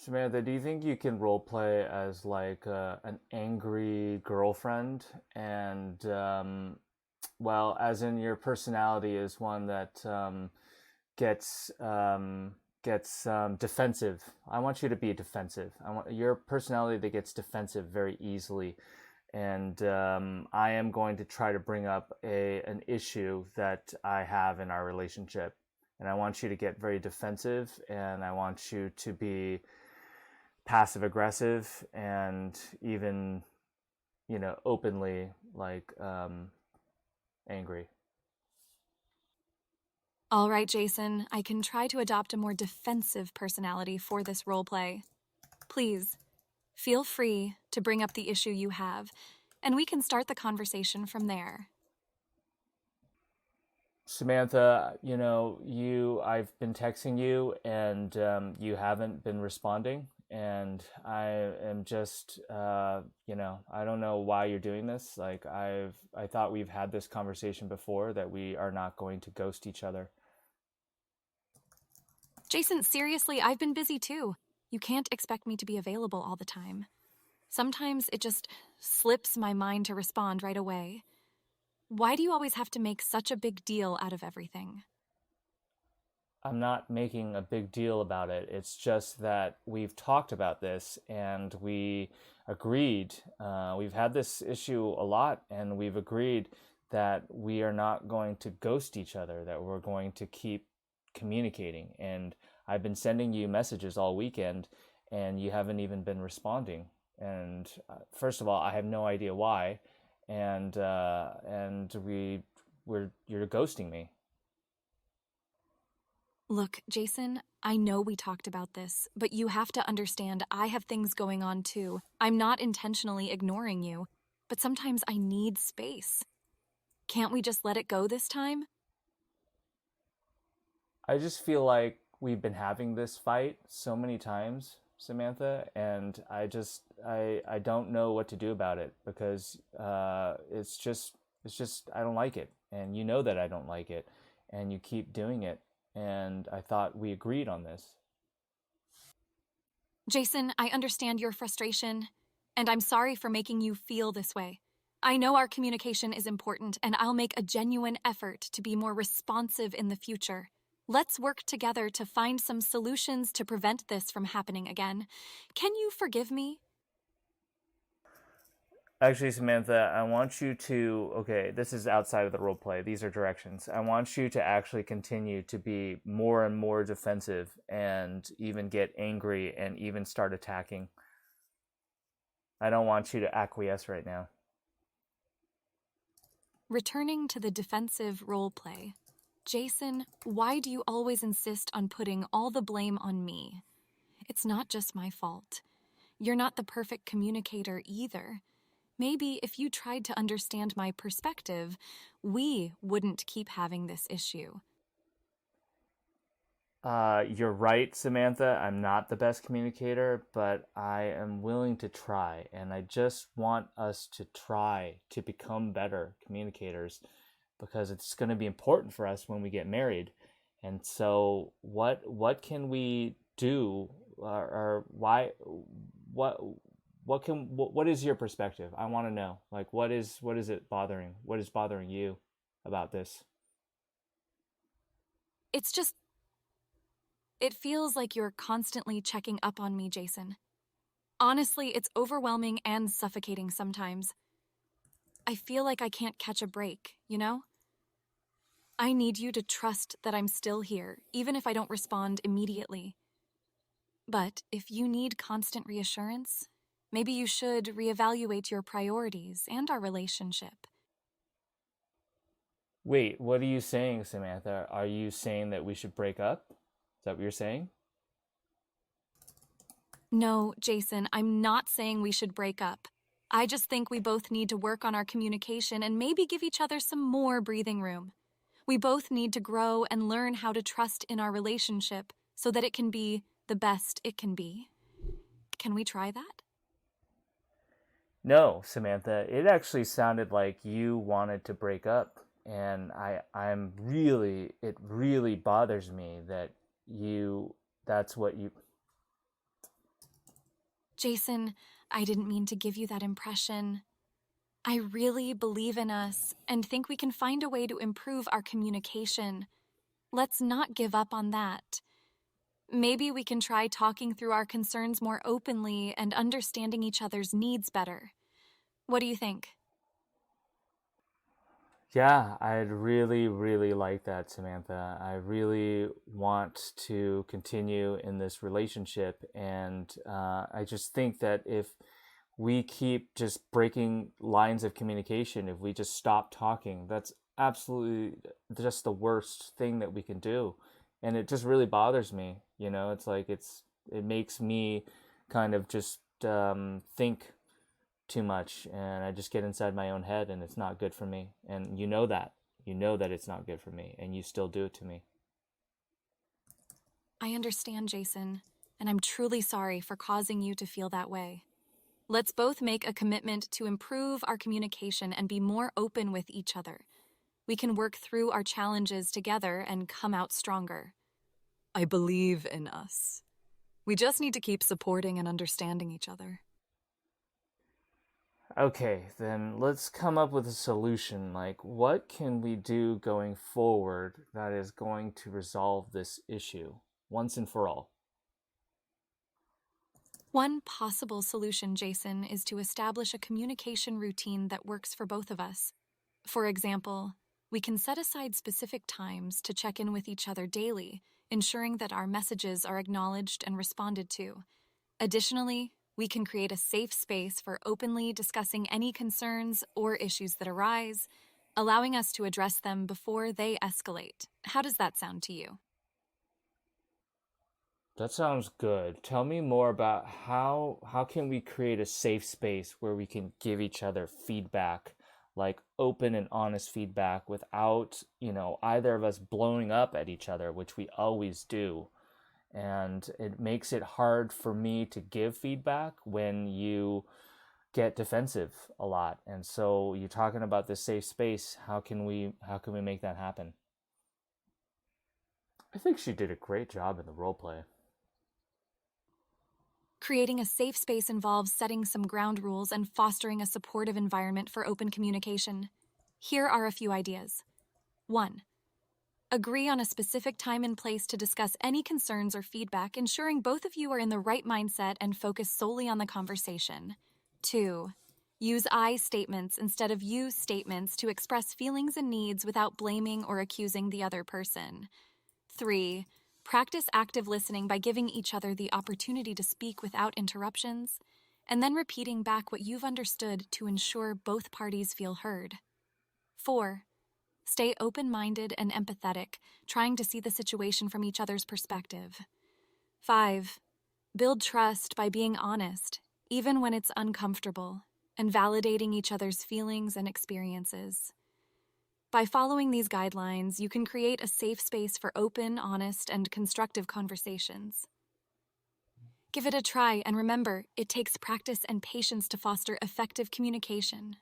Samantha, do you think you can role play as like an angry girlfriend and well, as in your personality is one that gets defensive. I want you to be defensive. I want your personality that gets defensive very easily, and I am going to try to bring up a an issue that I have in our relationship, and I want you to get very defensive, and I want you to be passive aggressive and even openly like angry. All right, Jason, I can try to adopt a more defensive personality for this roleplay. Please, feel free to bring up the issue you have, and we can start the conversation from there. Samantha, I've been texting you and you haven't been responding. And I am just, I don't know why you're doing this. Like, I thought we've had this conversation before that we are not going to ghost each other. Jason, seriously, I've been busy too. You can't expect me to be available all the time. Sometimes it just slips my mind to respond right away. Why do you always have to make such a big deal out of everything? I'm not making a big deal about it. It's just that we've talked about this and we agreed. We've had this issue a lot, and we've agreed that we are not going to ghost each other, that we're going to keep communicating. And I've been sending you messages all weekend, and you haven't even been responding. And first of all, I have no idea why. And you're ghosting me. Look, Jason, I know we talked about this, but you have to understand I have things going on too. I'm not intentionally ignoring you, but sometimes I need space. Can't we just let it go this time? I just feel like we've been having this fight so many times, Samantha, and I don't know what to do about it because it's just I don't like it, and you know that I don't like it, and you keep doing it, and I thought we agreed on this. Jason, I understand your frustration, and I'm sorry for making you feel this way. I know our communication is important, and I'll make a genuine effort to be more responsive in the future. Let's work together to find some solutions to prevent this from happening again. Can you forgive me? Actually, Samantha, I want you to, okay, this is outside of the role play. These are directions. I want you to actually continue to be more and more defensive and even get angry and even start attacking. I don't want you to acquiesce right now. Returning to the defensive role play. Jason, why do you always insist on putting all the blame on me? It's not just my fault. You're not the perfect communicator either. Maybe if you tried to understand my perspective, we wouldn't keep having this issue. You're right, Samantha. I'm not the best communicator, but I am willing to try. And I just want us to try to become better communicators because it's going to be important for us when we get married. And so, what can we do, or why, what what is your perspective? I want to know. Like, what is it bothering? What is bothering you about this? It's just, it feels like you're constantly checking up on me, Jason. Honestly, it's overwhelming and suffocating sometimes. I feel like I can't catch a break, you know? I need you to trust that I'm still here, even if I don't respond immediately. But if you need constant reassurance, maybe you should reevaluate your priorities and our relationship. Wait, what are you saying, Samantha? Are you saying that we should break up? Is that what you're saying? No, Jason, I'm not saying we should break up. I just think we both need to work on our communication and maybe give each other some more breathing room. We both need to grow and learn how to trust in our relationship so that it can be the best it can be. Can we try that? No, Samantha. It actually sounded like you wanted to break up, and it really bothers me that you that's what you Jason, I didn't mean to give you that impression. I really believe in us and think we can find a way to improve our communication. Let's not give up on that. Maybe we can try talking through our concerns more openly and understanding each other's needs better. What do you think? Yeah, I'd really, really like that, Samantha. I really want to continue in this relationship. And I just think that if we keep just breaking lines of communication, if we just stop talking, that's absolutely just the worst thing that we can do. And it just really bothers me. It's like it makes me kind of just think too much, and I just get inside my own head, and it's not good for me. And you know that it's not good for me, and you still do it to me. I understand, Jason, and I'm truly sorry for causing you to feel that way. Let's both make a commitment to improve our communication and be more open with each other. We can work through our challenges together and come out stronger. I believe in us. We just need to keep supporting and understanding each other. Okay, then let's come up with a solution. Like, what can we do going forward that is going to resolve this issue once and for all? One possible solution, Jason, is to establish a communication routine that works for both of us. For example, we can set aside specific times to check in with each other daily, ensuring that our messages are acknowledged and responded to. Additionally, we can create a safe space for openly discussing any concerns or issues that arise, allowing us to address them before they escalate. How does that sound to you? That sounds good. Tell me more about how can we create a safe space where we can give each other feedback, like open and honest feedback without, either of us blowing up at each other, which we always do. And it makes it hard for me to give feedback when you get defensive a lot. And so you're talking about this safe space. How can we make that happen? I think she did a great job in the role play. Creating a safe space involves setting some ground rules and fostering a supportive environment for open communication. Here are a few ideas. 1. Agree on a specific time and place to discuss any concerns or feedback, ensuring both of you are in the right mindset and focus solely on the conversation. 2. Use I statements instead of you statements to express feelings and needs without blaming or accusing the other person. 3. Practice active listening by giving each other the opportunity to speak without interruptions, and then repeating back what you've understood to ensure both parties feel heard. 4. Stay open-minded and empathetic, trying to see the situation from each other's perspective. 5. Build trust by being honest, even when it's uncomfortable, and validating each other's feelings and experiences. By following these guidelines, you can create a safe space for open, honest, and constructive conversations. Give it a try, and remember, it takes practice and patience to foster effective communication.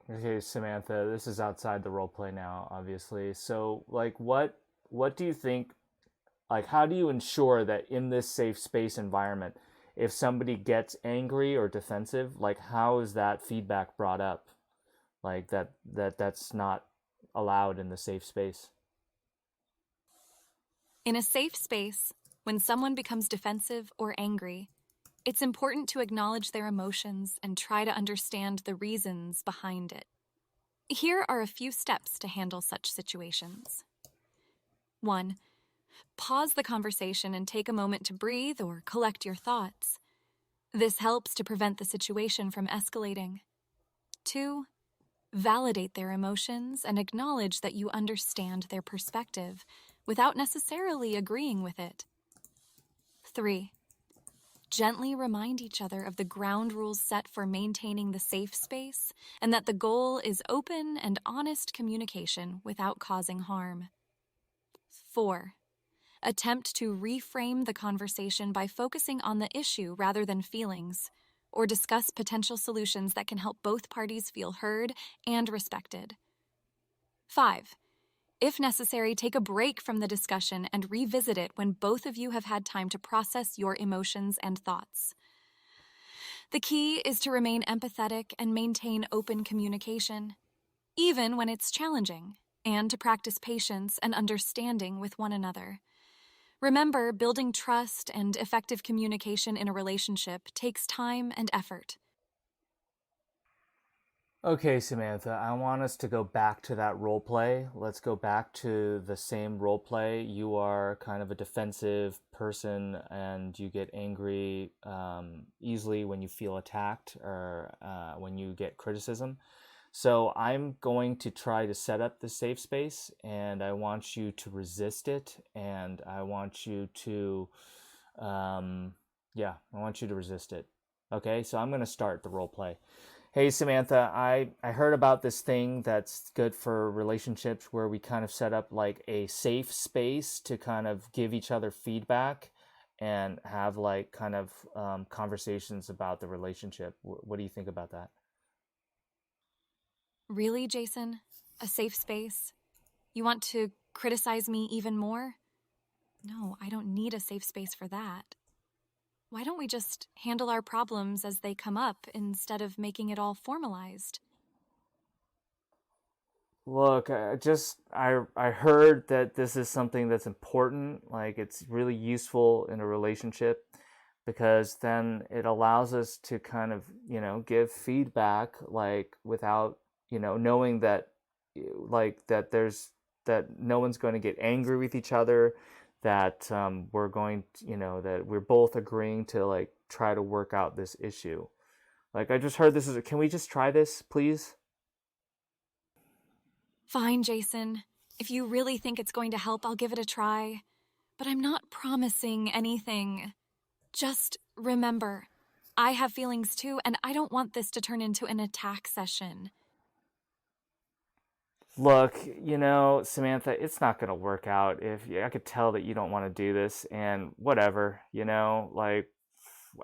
Okay, Samantha, this is outside the role play now, obviously. So, like, what do you think? Like, how do you ensure that in this safe space environment, if somebody gets angry or defensive, like, how is that feedback brought up? Like that's not allowed in the safe space. In a safe space, when someone becomes defensive or angry, it's important to acknowledge their emotions and try to understand the reasons behind it. Here are a few steps to handle such situations. 1. Pause the conversation and take a moment to breathe or collect your thoughts. This helps to prevent the situation from escalating. 2. Validate their emotions and acknowledge that you understand their perspective without necessarily agreeing with it. 3. Gently remind each other of the ground rules set for maintaining the safe space and that the goal is open and honest communication without causing harm. 4. Attempt to reframe the conversation by focusing on the issue rather than feelings, or discuss potential solutions that can help both parties feel heard and respected. 5. If necessary, take a break from the discussion and revisit it when both of you have had time to process your emotions and thoughts. The key is to remain empathetic and maintain open communication, even when it's challenging, and to practice patience and understanding with one another. Remember, building trust and effective communication in a relationship takes time and effort. Okay, Samantha, I want us to go back to that role play. Let's go back to the same role play. You are kind of a defensive person and you get angry easily when you feel attacked or when you get criticism. So I'm going to try to set up the safe space and I want you to resist it and I want you to, I want you to resist it. Okay, so I'm going to start the role play. Hey Samantha, I heard about this thing that's good for relationships where we kind of set up like a safe space to kind of give each other feedback and have like kind of conversations about the relationship. What do you think about that? Really, Jason? A safe space? You want to criticize me even more? No, I don't need a safe space for that. Why don't we just handle our problems as they come up instead of making it all formalized? Look, I heard that this is something that's important, like it's really useful in a relationship because then it allows us to kind of, give feedback like without, knowing that like that there's that no one's going to get angry with each other, that we're going to, that we're both agreeing to like try to work out this issue. Like I just heard this is, can we just try this, please? Fine, Jason. If you really think it's going to help, I'll give it a try. But I'm not promising anything. Just remember, I have feelings too, and I don't want this to turn into an attack session. Look, Samantha, it's not going to work out. If I could tell that you don't want to do this and whatever, like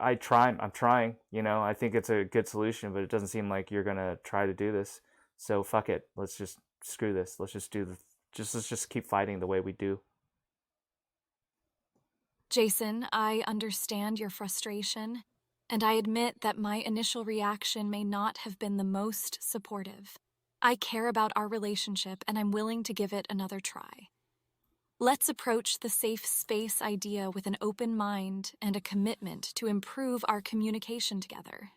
I'm trying, I think it's a good solution, but it doesn't seem like you're going to try to do this. So fuck it. Let's just screw this. Let's just keep fighting the way we do. Jason, I understand your frustration, and I admit that my initial reaction may not have been the most supportive. I care about our relationship, and I'm willing to give it another try. Let's approach the safe space idea with an open mind and a commitment to improve our communication together.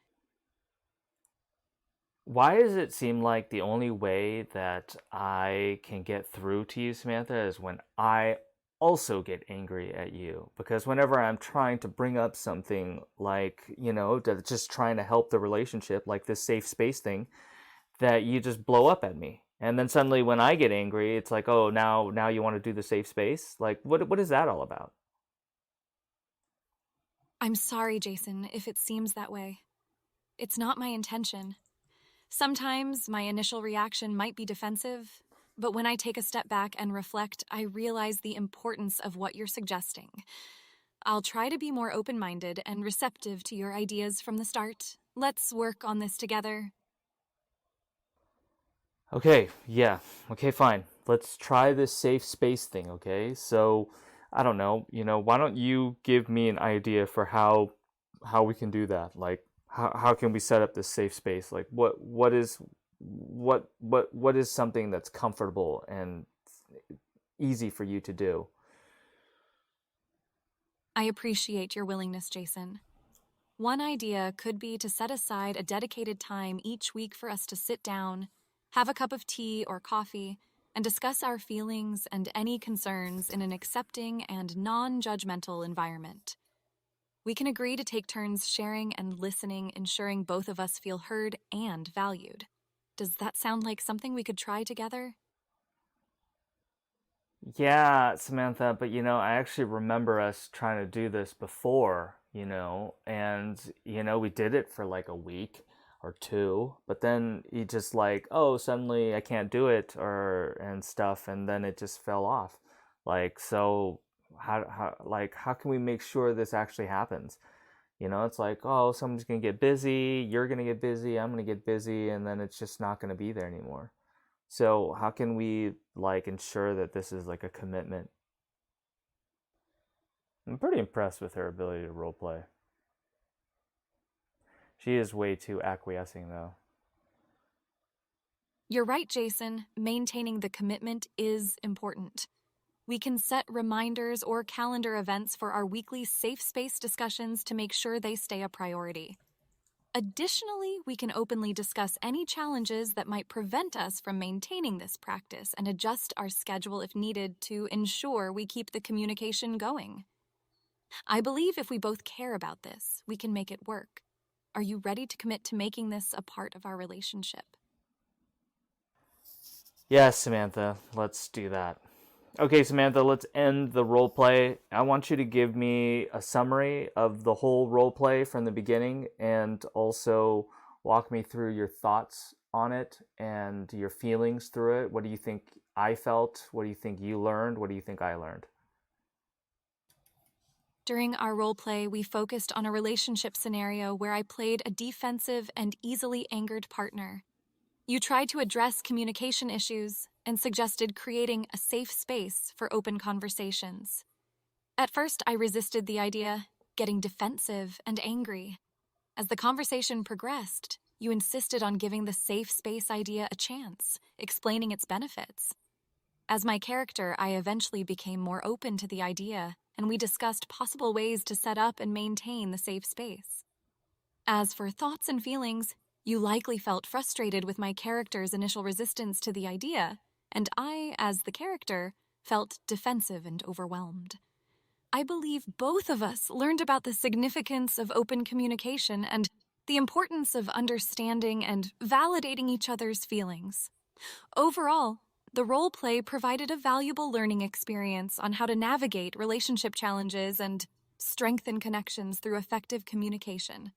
Why does it seem like the only way that I can get through to you, Samantha, is when I also get angry at you? Because whenever I'm trying to bring up something like, that's just trying to help the relationship, like this safe space thing, that you just blow up at me. And then suddenly when I get angry, it's like, oh, now you want to do the safe space? Like what is that all about? I'm sorry, Jason, if it seems that way. It's not my intention. Sometimes my initial reaction might be defensive, but when I take a step back and reflect, I realize the importance of what you're suggesting. I'll try to be more open-minded and receptive to your ideas from the start. Let's work on this together. Okay, yeah. Okay, fine. Let's try this safe space thing, okay? So, I don't know, why don't you give me an idea for how we can do that? Like how can we set up this safe space? Like what is something that's comfortable and easy for you to do? I appreciate your willingness, Jason. One idea could be to set aside a dedicated time each week for us to sit down, have a cup of tea or coffee, and discuss our feelings and any concerns in an accepting and non-judgmental environment. We can agree to take turns sharing and listening, ensuring both of us feel heard and valued. Does that sound like something we could try together? Yeah, Samantha, but I actually remember us trying to do this before, and we did it for like a week or two, but then he just like, oh, suddenly I can't do it or and stuff, and then it just fell off. Like, so how can we make sure this actually happens? It's like, oh, someone's gonna get busy, you're gonna get busy, I'm gonna get busy, and then it's just not gonna be there anymore. So how can we like ensure that this is like a commitment? I'm pretty impressed with her ability to role play. She is way too acquiescing though. You're right, Jason. Maintaining the commitment is important. We can set reminders or calendar events for our weekly safe space discussions to make sure they stay a priority. Additionally, we can openly discuss any challenges that might prevent us from maintaining this practice and adjust our schedule if needed to ensure we keep the communication going. I believe if we both care about this, we can make it work. Are you ready to commit to making this a part of our relationship? Yes, Samantha, let's do that. Okay, Samantha, let's end the role play. I want you to give me a summary of the whole role play from the beginning and also walk me through your thoughts on it and your feelings through it. What do you think I felt? What do you think you learned? What do you think I learned? During our role play, we focused on a relationship scenario where I played a defensive and easily angered partner. You tried to address communication issues and suggested creating a safe space for open conversations. At first, I resisted the idea, getting defensive and angry. As the conversation progressed, you insisted on giving the safe space idea a chance, explaining its benefits. As my character, I eventually became more open to the idea, and we discussed possible ways to set up and maintain the safe space. As for thoughts and feelings, you likely felt frustrated with my character's initial resistance to the idea, and I, as the character, felt defensive and overwhelmed. I believe both of us learned about the significance of open communication and the importance of understanding and validating each other's feelings. Overall, the role play provided a valuable learning experience on how to navigate relationship challenges and strengthen connections through effective communication.